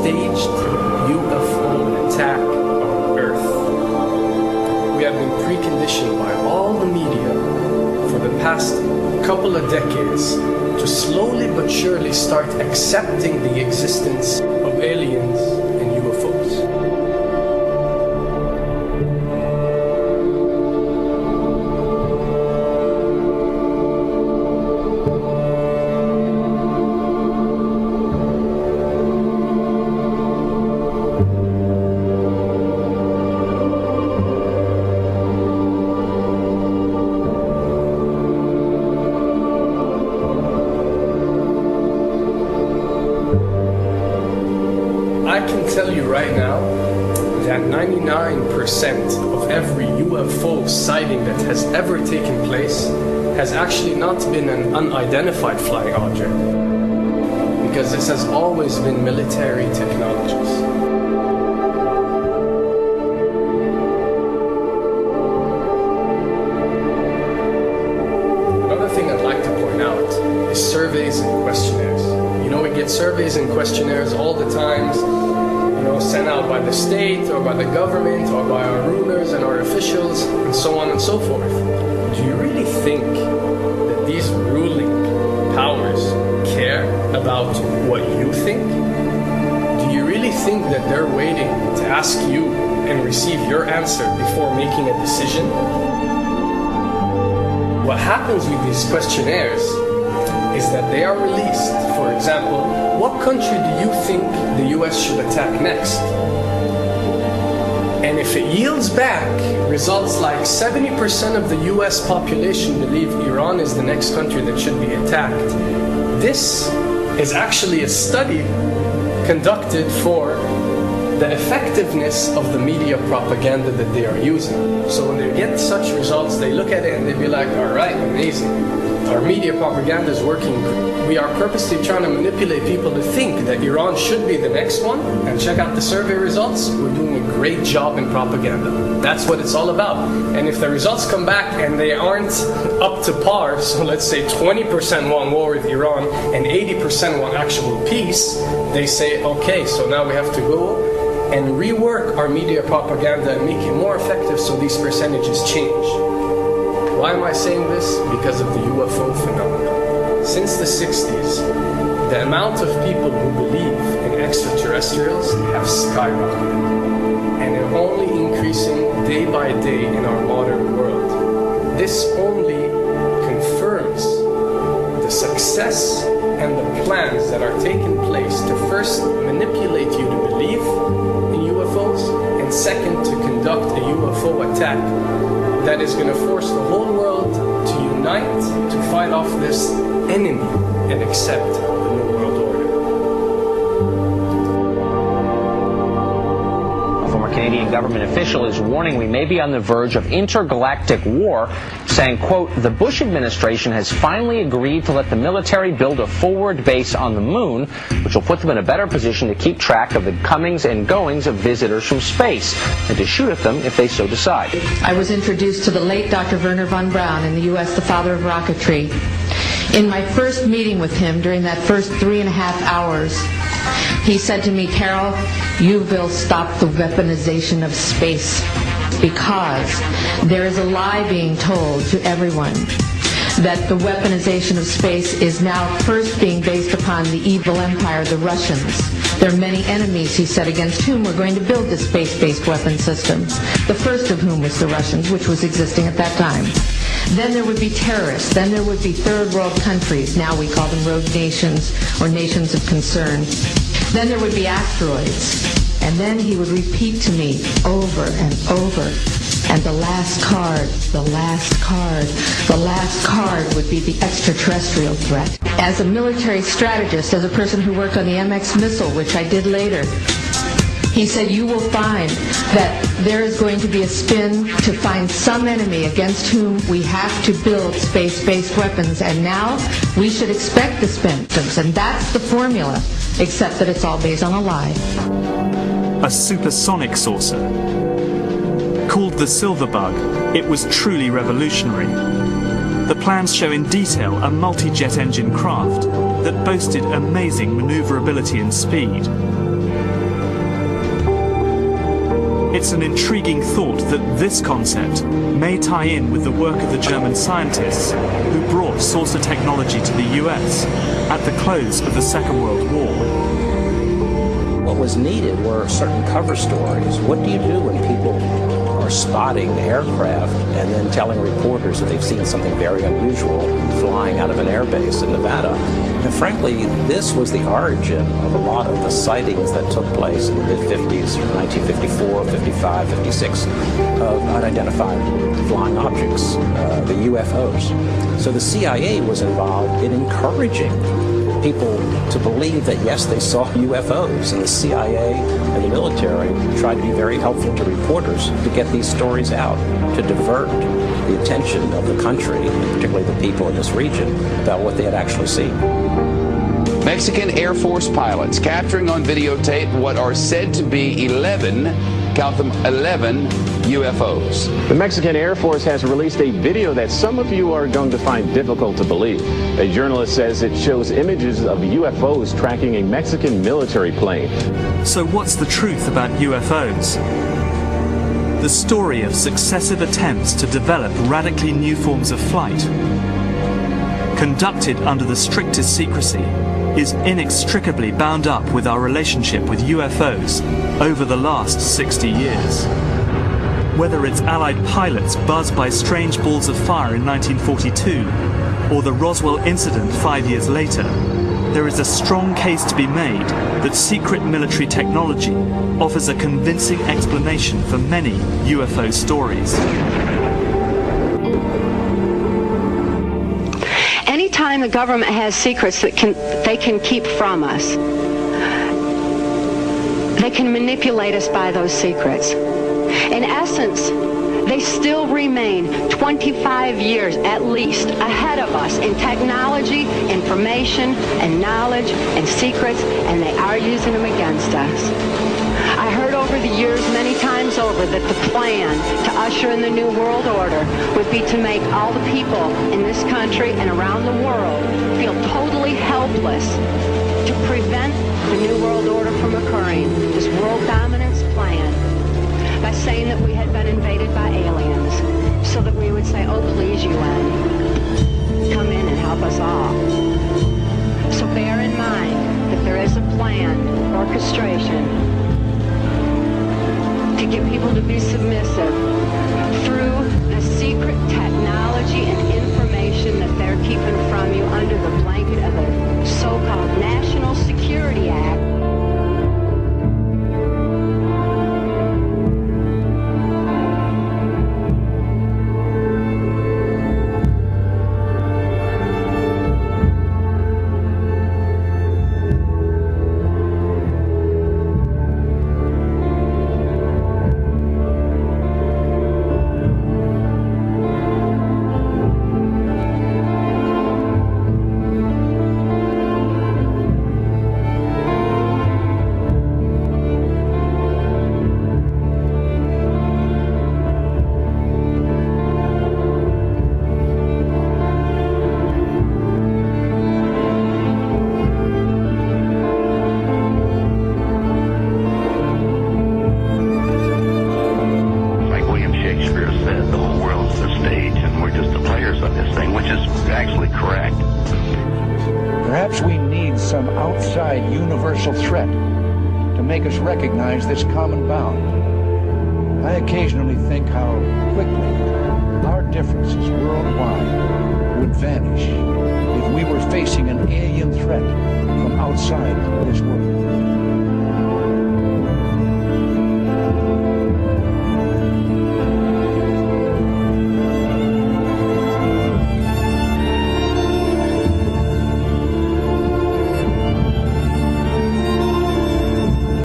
staged UFO attack on Earth. We have been preconditioned by all the media for the past couple of decades to slowly but surely start accepting the existence of aliens and UFOs. I can tell you right now that 99% of every UFO sighting that has ever taken place has actually not been an unidentified flying object, because this has always been military technologies. Another thing I'd like to point out is surveys and questionnaires. You know, we get surveys and questionnaires all the time, sent out by the state or by the government or by our rulers and our officials and so on and so forth. Do you really think that these ruling powers care about what you think? Do you really think that they're waiting to ask you and receive your answer before making a decision? What happens with these questionnaires is that they are released. For example, what country do you think the US should attack next? And if it yields back results like 70% of the US population believe Iran is the next country that should be attacked, this is actually a study conducted for the effectiveness of the media propaganda that they are using. So when they get such results, they look at it and they be like, all right, amazing. Our media propaganda is working. We are purposely trying to manipulate people to think that Iran should be the next one, and check out the survey results. We're doing a great job in propaganda. That's what it's all about. And if the results come back and they aren't up to par, so let's say 20% want war with Iran and 80% want actual peace, they say, okay, so now we have to go and rework our media propaganda and make it more effective so these percentages change. Why am I saying this? Because of the UFO phenomena. Since the 60s, the amount of people who believe in extraterrestrials have skyrocketed, and they're only increasing day by day in our modern world. This only confirms the success and the plans that are taking place to first manipulate you to believe in UFOs, and second, to conduct a UFO attack that is going to force the whole world to unite to fight off this enemy and accept the New World Order. A former Canadian government official is warning we may be on the verge of intergalactic war, saying, quote, the Bush administration has finally agreed to let the military build a forward base on the moon, which will put them in a better position to keep track of the comings and goings of visitors from space, and to shoot at them if they so decide. I was introduced to the late Dr. Wernher von Braun in the U.S., the father of rocketry. In my first meeting with him, during that first 3.5 hours, he said to me, Carol, you will stop the weaponization of space, because there is a lie being told to everyone that the weaponization of space is now first being based upon the evil empire, the Russians. There are many enemies, he said, against whom we're going to build this space-based weapon system, the first of whom was the Russians, which was existing at that time. Then there would be terrorists. Then there would be third world countries. Now we call them rogue nations or nations of concern. Then there would be asteroids. And then he would repeat to me over and over, and the last card, the last card, the last card would be the extraterrestrial threat. As a military strategist, as a person who worked on the MX missile, which I did later, he said, you will find that there is going to be a spin to find some enemy against whom we have to build space-based weapons, and now we should expect the spin. And that's the formula, except that it's all based on a lie. A supersonic saucer. Called the Silver Bug, it was truly revolutionary. The plans show in detail a multi-jet engine craft that boasted amazing maneuverability and speed. It's an intriguing thought that this concept may tie in with the work of the German scientists who brought saucer technology to the US at the close of the Second World War. What was needed were certain cover stories. What do you do when people are spotting aircraft and then telling reporters that they've seen something very unusual flying out of an airbase in Nevada? And frankly, this was the origin of a lot of the sightings that took place in the mid-50s, 1954, 55, 56, of unidentified flying objects, the UFOs. So the CIA was involved in encouraging people to believe that, yes, they saw UFOs, and the CIA and the military tried to be very helpful to reporters to get these stories out, to divert the attention of the country, particularly the people in this region, about what they had actually seen. Mexican Air Force pilots capturing on videotape what are said to be 11, count them, 11 UFOs. The Mexican Air Force has released a video that some of you are going to find difficult to believe. A journalist says it shows images of UFOs tracking a Mexican military plane. So what's the truth about UFOs? The story of successive attempts to develop radically new forms of flight, conducted under the strictest secrecy, is inextricably bound up with our relationship with UFOs over the last 60 years. Whether it's Allied pilots buzzed by strange balls of fire in 1942, or the Roswell incident 5 years later, there is a strong case to be made that secret military technology offers a convincing explanation for many UFO stories. Anytime the government has secrets that they can keep from us, they can manipulate us by those secrets. In essence, they still remain 25 years at least ahead of us in technology, information, and knowledge, and secrets, and they are using them against us. I heard over the years many times over that the plan to usher in the New World Order would be to make all the people in this country and around the world feel totally helpless to prevent the New World Order from occurring, this world dominance plan, by saying that we had been invaded by aliens, so that we would say, oh please UN, come in and help us all. So bear in mind that there is a planned orchestration to get people to be submissive through the secret technology and information that they're keeping from you under the blanket of the so-called National Security Act. Threat to make us recognize this common bound. I occasionally think how quickly our differences worldwide would vanish if we were facing an alien threat from outside this world.